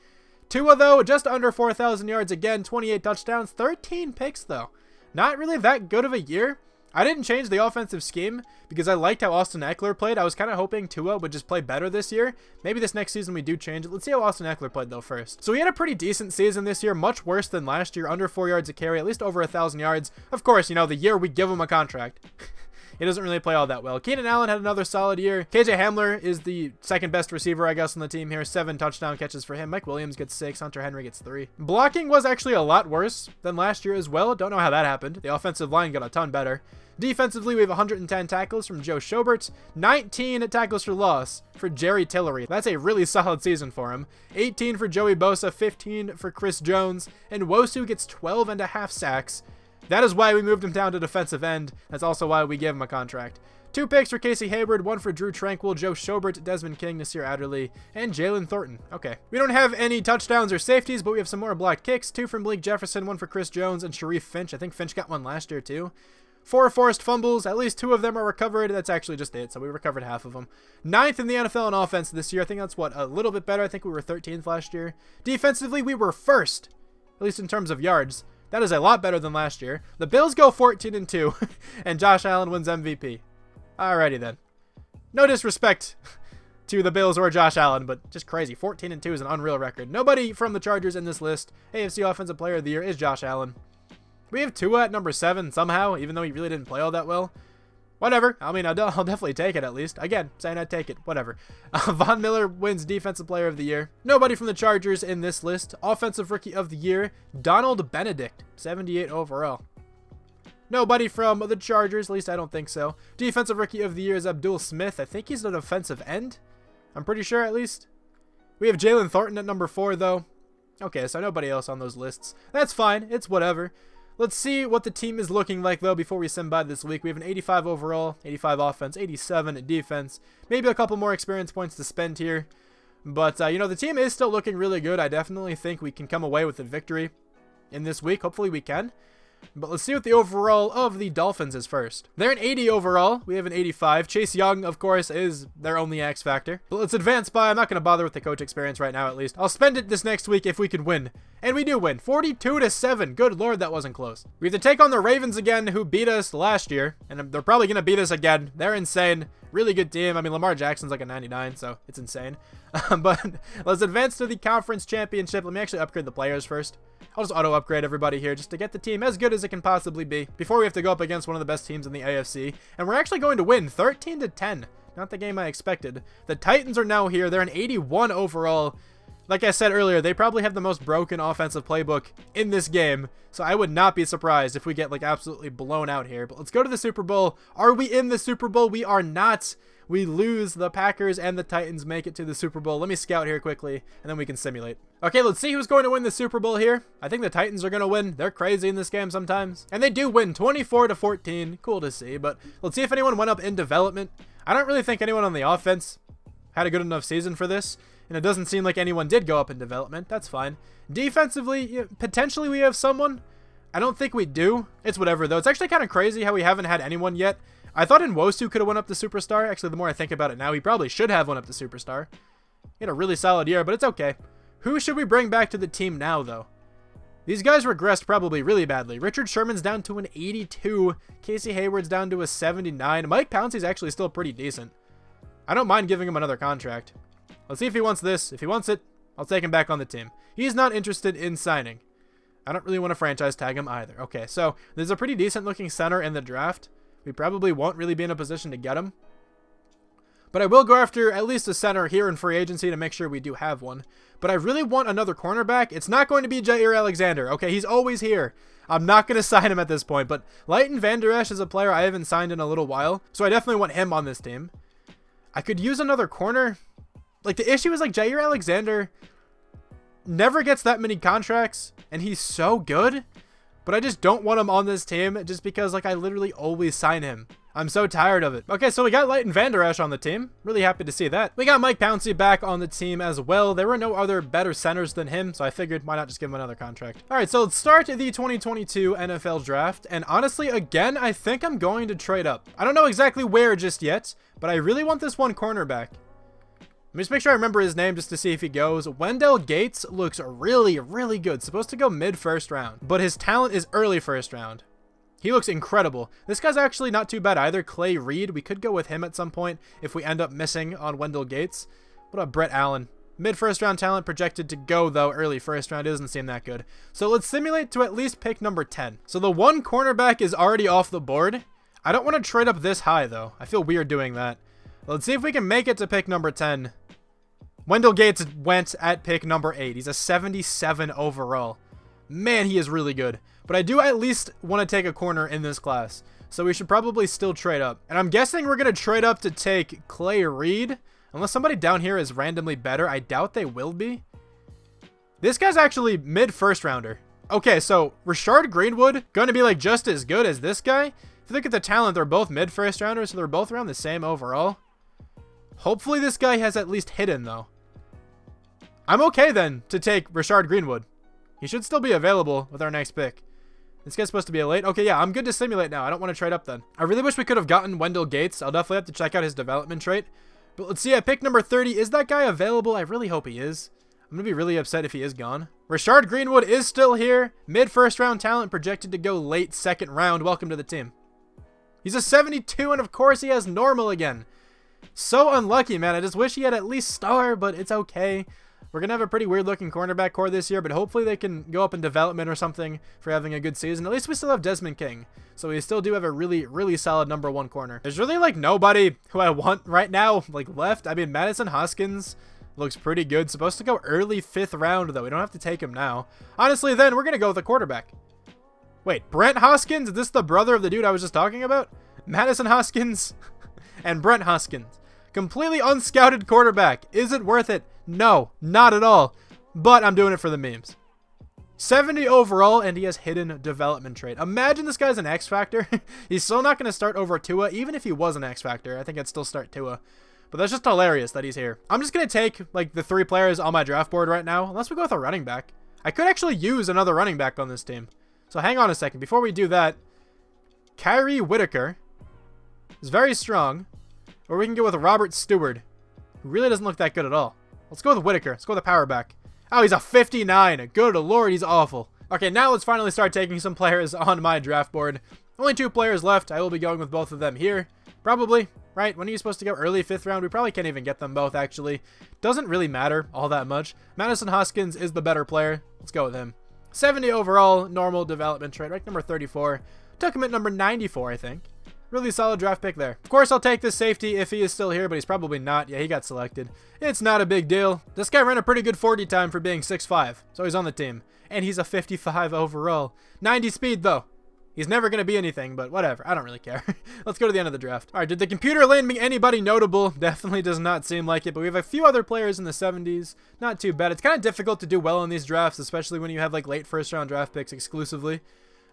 Tua, though, just under 4,000 yards again, 28 touchdowns, 13 picks, though. Not really that good of a year. I didn't change the offensive scheme because I liked how Austin Eckler played. I was kind of hoping Tua would just play better this year. Maybe this next season we do change it. Let's see how Austin Eckler played, though, first. So he had a pretty decent season this year, much worse than last year, under 4 yards a carry, at least over 1,000 yards. Of course, you know, the year we give him a contract. He doesn't really play all that well. Keenan Allen had another solid year. KJ Hamler is the second best receiver, I guess, on the team here. 7 touchdown catches for him. Mike Williams gets 6. Hunter Henry gets 3. Blocking was actually a lot worse than last year as well. Don't know how that happened. The offensive line got a ton better. Defensively, we have 110 tackles from Joe Schobert, 19 tackles for loss for Jerry Tillery. That's a really solid season for him. 18 for Joey Bosa, 15 for Chris Jones, and Wosu gets 12.5 sacks. That is why we moved him down to defensive end. That's also why we gave him a contract. 2 picks for Casey Hayward, 1 for Drew Tranquil, Joe Schobert, Desmond King, Nasir Adderley, and Jalen Thornton. Okay. We don't have any touchdowns or safeties, but we have some more blocked kicks. 2 from Malik Jefferson, 1 for Chris Jones, and Sharif Finch. I think Finch got 1 last year, too. 4 forced fumbles. At least 2 of them are recovered. That's actually just it, so we recovered half of them. 9th in the NFL in offense this year. I think that's, what, a little bit better. I think we were 13th last year. Defensively, we were 1st, at least in terms of yards. That is a lot better than last year. The Bills go 14-2, and Josh Allen wins MVP. Alrighty then. No disrespect to the Bills or Josh Allen, but just crazy. 14-2 is an unreal record. Nobody from the Chargers in this list. AFC Offensive Player of the Year is Josh Allen. We have Tua at number 7 somehow, even though he really didn't play all that well. Whatever. I mean, I'll definitely take it at least. Again, saying I'd take it. Whatever. Von Miller wins Defensive Player of the Year. Nobody from the Chargers in this list. Offensive Rookie of the Year, Donald Benedict, 78 overall. Nobody from the Chargers, at least I don't think so. Defensive Rookie of the Year is Abdul Smith. I think he's an offensive end. I'm pretty sure, at least. We have Jalen Thornton at number 4, though. Okay, so nobody else on those lists. That's fine. It's whatever. Let's see what the team is looking like, though, before we sim by this week. We have an 85 overall, 85 offense, 87 at defense. Maybe a couple more experience points to spend here. But, you know, the team is still looking really good. I definitely think we can come away with a victory in this week. Hopefully we can. But let's see what the overall of the Dolphins is first. They're an 80 overall. We have an 85. Chase Young, of course, is their only X factor. But let's advance by. I'm not going to bother with the coach experience right now, at least. I'll spend it this next week if we can win. And we do win. 42-7. Good lord, that wasn't close. We have to take on the Ravens again, who beat us last year. And they're probably going to beat us again. They're insane. Really good team. I mean, Lamar Jackson's like a 99, so it's insane. But let's advance to the conference championship. Let me actually upgrade the players first. I'll just auto upgrade everybody here just to get the team as good as it can possibly be before we have to go up against one of the best teams in the AFC. And we're actually going to win 13-10. Not the game I expected. The Titans are now here. They're an 81 overall. Like I said earlier, they probably have the most broken offensive playbook in this game, so I would not be surprised if we get like absolutely blown out here. But let's go to the Super Bowl. Are we in the Super Bowl? We are not. We lose. The Packers and the Titans make it to the Super Bowl. Let me scout here quickly, and then we can simulate. Okay, let's see who's going to win the Super Bowl here. I think the Titans are going to win. They're crazy in this game sometimes. And they do win 24-14. Cool to see, but let's see if anyone went up in development. I don't really think anyone on the offense had a good enough season for this, and it doesn't seem like anyone did go up in development. That's fine. Defensively, potentially we have someone. I don't think we do. It's whatever, though. It's actually kind of crazy how we haven't had anyone yet. I thought Nwosu could have went up to Superstar. Actually, the more I think about it now, he probably should have went up to Superstar. He had a really solid year, but it's okay. Who should we bring back to the team now, though? These guys regressed probably really badly. Richard Sherman's down to an 82. Casey Hayward's down to a 79. Mike Pouncey's actually still pretty decent. I don't mind giving him another contract. Let's see if he wants this. If he wants it, I'll take him back on the team. He's not interested in signing. I don't really want to franchise tag him either. Okay, so there's a pretty decent looking center in the draft. We probably won't really be in a position to get him. But I will go after at least a center here in free agency to make sure we do have one. But I really want another cornerback. It's not going to be Jair Alexander. Okay, he's always here. I'm not going to sign him at this point. But Leighton Vander Esch is a player I haven't signed in a little while. So I definitely want him on this team. I could use another corner. Like, the issue is, like, Jair Alexander never gets that many contracts. And he's so good. But I just don't want him on this team just because, like, I literally always sign him. I'm so tired of it. Okay, so we got Leighton Vander Esch on the team. Really happy to see that. We got Mike Pouncey back on the team as well. There were no other better centers than him, so I figured why not just give him another contract. All right, so let's start the 2022 NFL Draft. And honestly, again, I think I'm going to trade up. I don't know exactly where just yet, but I really want this one cornerback. Let me just make sure I remember his name just to see if he goes. Wendell Gates looks really, really good. Supposed to go mid-first round, but his talent is early first round. He looks incredible. This guy's actually not too bad either. Clay Reed, we could go with him at some point if we end up missing on Wendell Gates. What about Brett Allen? Mid-first round talent projected to go, though, early first round. It doesn't seem that good. So let's simulate to at least pick number 10. So the one cornerback is already off the board. I don't want to trade up this high, though. I feel weird doing that. Let's see if we can make it to pick number 10. Wendell Gates went at pick number 8. He's a 77 overall. Man, he is really good. But I do at least want to take a corner in this class. So we should probably still trade up. And I'm guessing we're going to trade up to take Clay Reed. Unless somebody down here is randomly better. I doubt they will be. This guy's actually mid-first rounder. Okay, so Rashard Greenwood going to be like just as good as this guy. If you look at the talent, they're both mid-first rounders. So they're both around the same overall. Hopefully this guy has at least hidden, though. I'm okay, then, to take Rashard Greenwood. He should still be available with our next pick. This guy's supposed to be a late. Okay, yeah, I'm good to simulate now. I don't want to trade up, then. I really wish we could have gotten Wendell Gates. I'll definitely have to check out his development trait. But let's see, at pick number 30, is that guy available? I really hope he is. I'm going to be really upset if he is gone. Rashard Greenwood is still here. Mid-first round talent projected to go late second round. Welcome to the team. He's a 72, and of course he has normal again. So unlucky, man. I just wish he had at least star, but it's okay. We're going to have a pretty weird-looking cornerback core this year, but hopefully they can go up in development or something for having a good season. At least we still have Desmond King, so we still do have a really, really solid number 1 corner. There's really, like, nobody who I want right now, like, left. I mean, Madden Hoskins looks pretty good. Supposed to go early 5th round, though. We don't have to take him now. Honestly, then, we're going to go with the quarterback. Wait, Brent Hoskins? Is this the brother of the dude I was just talking about? Madden Hoskins and Brent Hoskins. Completely unscouted quarterback. Is it worth it? No, not at all. But I'm doing it for the memes. 70 overall, and he has hidden development trait. Imagine this guy's an X Factor. He's still not going to start over Tua. Even if he was an X Factor, I think I'd still start Tua. But that's just hilarious that he's here. I'm just going to take like the 3 players on my draft board right now. Unless we go with a running back. I could actually use another running back on this team. So hang on a second. Before we do that, Kyrie Whitaker is very strong. Or we can go with Robert Stewart, who really doesn't look that good at all. Let's go with Whitaker. Let's go with the power back. Oh, he's a 59. Good lord, he's awful. Okay, now let's finally start taking some players on my draft board. Only 2 players left. I will be going with both of them here. Probably, right? When are you supposed to go? Early 5th round? We probably can't even get them both, actually. Doesn't really matter all that much. Madden Hoskins is the better player. Let's go with him. 70 overall, normal development trait, right? Number 34. Took him at number 94, I think. Really solid draft pick there. Of course, I'll take this safety if he is still here, but he's probably not. Yeah, he got selected. It's not a big deal. This guy ran a pretty good 40 time for being 6'5", so he's on the team. And he's a 55 overall. 90 speed, though. He's never going to be anything, but whatever. I don't really care. Let's go to the end of the draft. All right, did the computer land me anybody notable? Definitely does not seem like it, but we have a few other players in the 70s. Not too bad. It's kind of difficult to do well in these drafts, especially when you have like late first-round draft picks exclusively.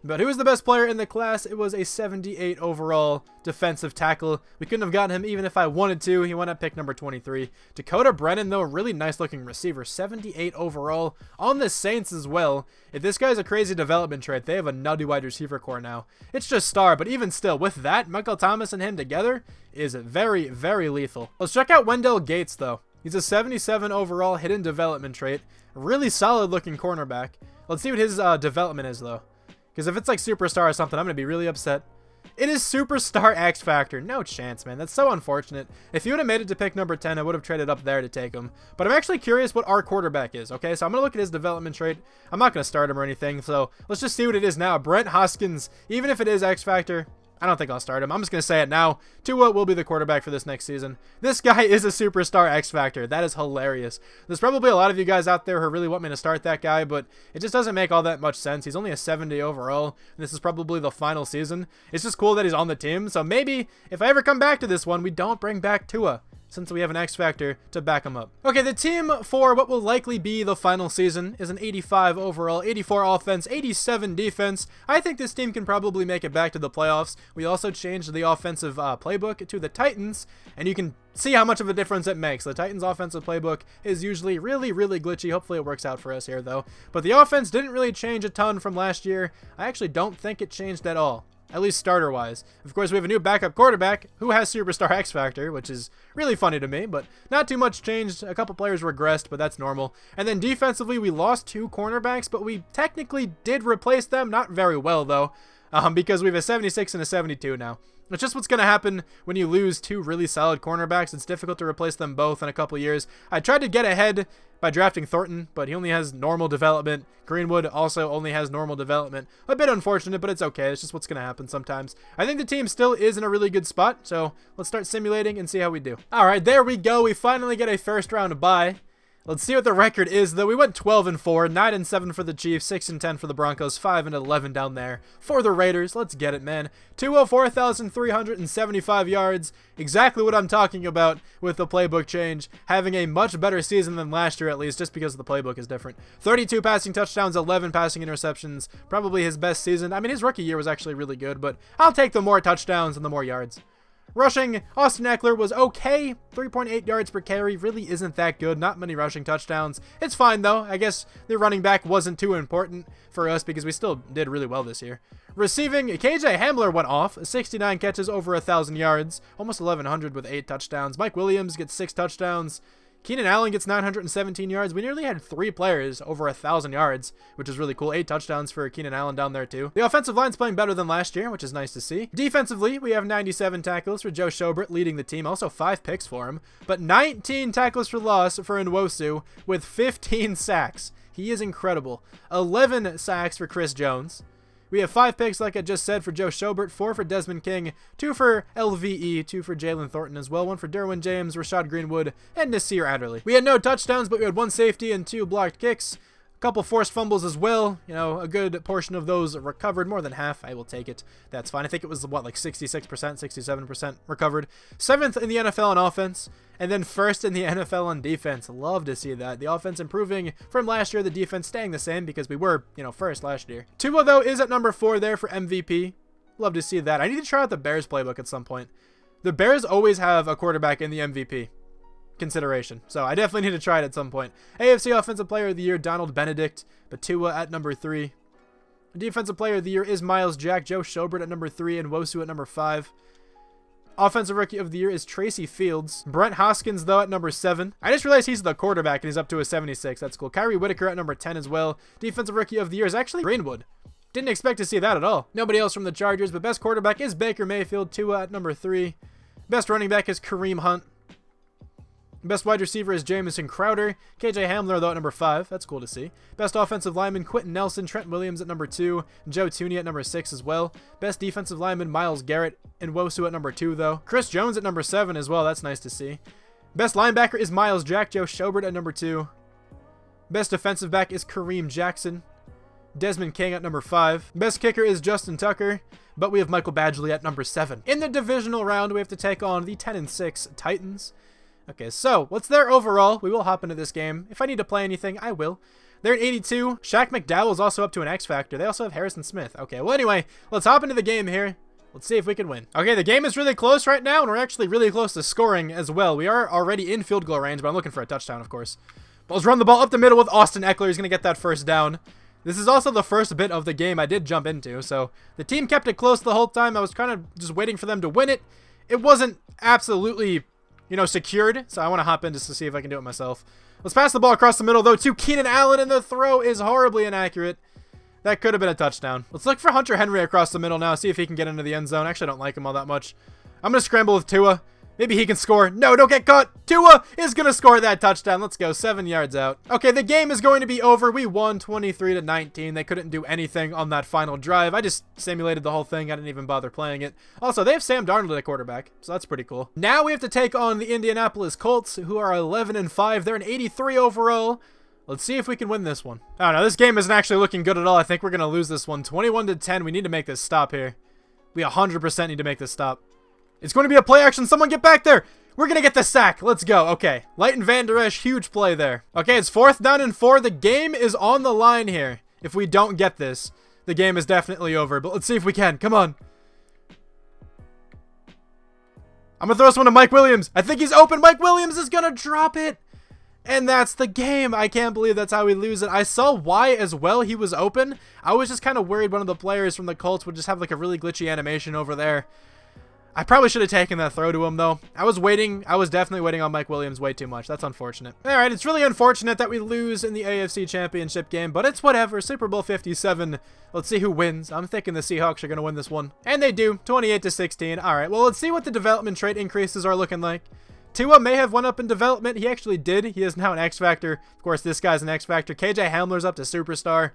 But who was the best player in the class? It was a 78 overall defensive tackle. We couldn't have gotten him even if I wanted to. He went at pick number 23. Dakota Brennan, though, a really nice looking receiver. 78 overall on the Saints as well. If this guy's a crazy development trait, they have a nutty wide receiver core now. It's just star, but even still, with that, Michael Thomas and him together is very, very lethal. Let's check out Wendell Gates, though. He's a 77 overall hidden development trait. Really solid looking cornerback. Let's see what his development is, though. Because if it's like Superstar or something, I'm going to be really upset. It is Superstar X Factor. No chance, man. That's so unfortunate. If you would have made it to pick number 10, I would have traded up there to take him. But I'm actually curious what our quarterback is, okay? So I'm going to look at his development trait. I'm not going to start him or anything, so let's just see what it is now. Brent Hoskins, even if it is X Factor, I don't think I'll start him. I'm just going to say it now. Tua will be the quarterback for this next season. This guy is a Superstar X Factor. That is hilarious. There's probably a lot of you guys out there who really want me to start that guy, but it just doesn't make all that much sense. He's only a 70 overall, and this is probably the final season. It's just cool that he's on the team, so maybe if I ever come back to this one, we don't bring back Tua, since we have an X Factor to back him up. Okay, the team for what will likely be the final season is an 85 overall, 84 offense, 87 defense. I think this team can probably make it back to the playoffs. We also changed the offensive playbook to the Titans, and you can see how much of a difference it makes. The Titans offensive playbook is usually really, really glitchy. Hopefully it works out for us here, though. But the offense didn't really change a ton from last year. I actually don't think it changed at all. At least starter-wise. Of course, we have a new backup quarterback who has Superstar X Factor, which is really funny to me, but not too much changed. A couple players regressed, but that's normal. And then defensively, we lost 2 cornerbacks, but we technically did replace them. Not very well, though, because we have a 76 and a 72 now. It's just what's going to happen when you lose 2 really solid cornerbacks. It's difficult to replace them both in a couple years. I tried to get ahead by drafting Thornton, but he only has normal development. Greenwood also only has normal development. A bit unfortunate, but it's okay. It's just what's going to happen sometimes. I think the team still is in a really good spot, so let's start simulating and see how we do. All right, there we go. We finally get a first round bye. Let's see what the record is, though. We went 12-4, 9-7 for the Chiefs, 6-10 for the Broncos, 5-11 down there for the Raiders. Let's get it, man. 204,375 yards. Exactly what I'm talking about with the playbook change. Having a much better season than last year, at least, just because the playbook is different. 32 passing touchdowns, 11 passing interceptions. Probably his best season. I mean, his rookie year was actually really good, but I'll take the more touchdowns and the more yards. Rushing, Austin Eckler was okay. 3.8 yards per carry really isn't that good. Not many rushing touchdowns. It's fine, though. I guess the running back wasn't too important for us because we still did really well this year. Receiving, KJ Hamler went off. 69 catches, over 1,000 yards. Almost 1,100 with 8 touchdowns. Mike Williams gets 6 touchdowns. Keenan Allen gets 917 yards. We nearly had 3 players over 1,000 yards, which is really cool. 8 touchdowns for Keenan Allen down there, too. The offensive line's playing better than last year, which is nice to see. Defensively, we have 97 tackles for Joe Schobert leading the team. Also 5 picks for him. But 19 tackles for loss for Nwosu with 15 sacks. He is incredible. 11 sacks for Chris Jones. We have 5 picks, like I just said, for Joe Schobert, 4 for Desmond King, 2 for LVE, 2 for Jalen Thornton as well, 1 for Derwin James, Rashard Greenwood, and Nasir Adderley. We had no touchdowns, but we had 1 safety and 2 blocked kicks. A couple forced fumbles as well. You know, a good portion of those recovered. More than half. I will take it. That's fine. I think it was, what, like 66%, 67% recovered. 7th in the NFL on offense. And then 1st in the NFL on defense. Love to see that. The offense improving from last year. The defense staying the same because we were, you know, 1st last year. Tua, though, is at number 4 there for MVP. Love to see that. I need to try out the Bears playbook at some point. The Bears always have a quarterback in the MVP consideration, so I definitely need to try it at some point. AFC Offensive Player of the Year, Donald Benedict, but Tua at number 3. Defensive Player of the Year is Miles Jack, Joe Schobert at number 3, and Nwosu at number 5. Offensive Rookie of the Year is Tracy Fields. Brent Hoskins, though, at number 7. I just realized he's the quarterback, and he's up to a 76. That's cool. Kyrie Whitaker at number 10 as well. Defensive Rookie of the Year is actually Greenwood. Didn't expect to see that at all. Nobody else from the Chargers, but best quarterback is Baker Mayfield. Tua at number 3. Best running back is Kareem Hunt. Best wide receiver is Jamison Crowder. KJ Hamler, though, at number 5. That's cool to see. Best offensive lineman, Quentin Nelson. Trent Williams at number 2. Joe Tooney at number 6 as well. Best defensive lineman, Myles Garrett. And Nwosu at number 2, though. Chris Jones at number 7 as well. That's nice to see. Best linebacker is Miles Jack. Joe Schobert at number 2. Best defensive back is Kareem Jackson. Desmond King at number 5. Best kicker is Justin Tucker. But we have Michael Badgley at number 7. In the divisional round, we have to take on the 10-6 Titans. Okay, so what's their overall? We will hop into this game. If I need to play anything, I will. They're at 82. Shaq Mcdowell is also up to an X Factor. They also have Harrison Smith. Okay, well anyway, let's hop into the game here. Let's see if we can win. Okay, the game is really close right now, and we're actually really close to scoring as well. We are already in field goal range, but I'm looking for a touchdown, of course. But let's run the ball up the middle with Austin Eckler. He's going to get that first down. This is also the first bit of the game I did jump into, so the team kept it close the whole time. I was kind of just waiting for them to win it. It wasn't absolutely, you know, secured, so I want to hop in just to see if I can do it myself. Let's pass the ball across the middle, though, to Keenan Allen, and the throw is horribly inaccurate. That could have been a touchdown. Let's look for Hunter Henry across the middle now, see if he can get into the end zone. Actually, I don't like him all that much. I'm going to scramble with Tua. Maybe he can score. No, don't get caught. Tua is going to score that touchdown. Let's go. 7 yards out. Okay, the game is going to be over. We won 23-19. They couldn't do anything on that final drive. I just simulated the whole thing. I didn't even bother playing it. Also, they have Sam Darnold at quarterback, so that's pretty cool. Now we have to take on the Indianapolis Colts, who are 11-5. They're an 83 overall. Let's see if we can win this one. I don't know. This game isn't actually looking good at all. I think we're going to lose this one. 21-10. We need to make this stop here. We 100% need to make this stop. It's going to be a play action. Someone get back there. We're going to get the sack. Let's go. Okay. Leighton Van Der Esch, huge play there. Okay, it's 4th down and 4. The game is on the line here. If we don't get this, the game is definitely over. But let's see if we can. Come on. I'm going to throw this one to Mike Williams. I think he's open. Mike Williams is going to drop it. And that's the game. I can't believe that's how we lose it. I saw why as well he was open. I was just kind of worried one of the players from the Colts would just have like a really glitchy animation over there. I probably should have taken that throw to him, though. I was waiting. I was definitely waiting on Mike Williams way too much. That's unfortunate. All right, it's really unfortunate that we lose in the AFC Championship game, but it's whatever. Super Bowl 57. Let's see who wins. I'm thinking the Seahawks are going to win this one. And they do, 28-16. All right, well, let's see what the development trait increases are looking like. Tua may have went up in development. He actually did. He is now an X Factor. Of course, this guy's an X Factor. KJ Hamler's up to Superstar.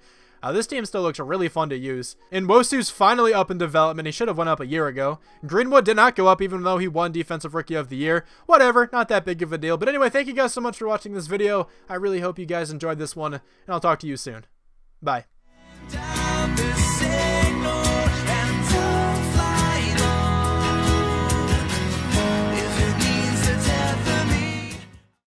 This team still looks really fun to use. And Nwosu's finally up in development. He should have went up a year ago. Greenwood did not go up even though he won Defensive Rookie of the Year. Whatever, not that big of a deal. But anyway, thank you guys so much for watching this video. I really hope you guys enjoyed this one, and I'll talk to you soon. Bye.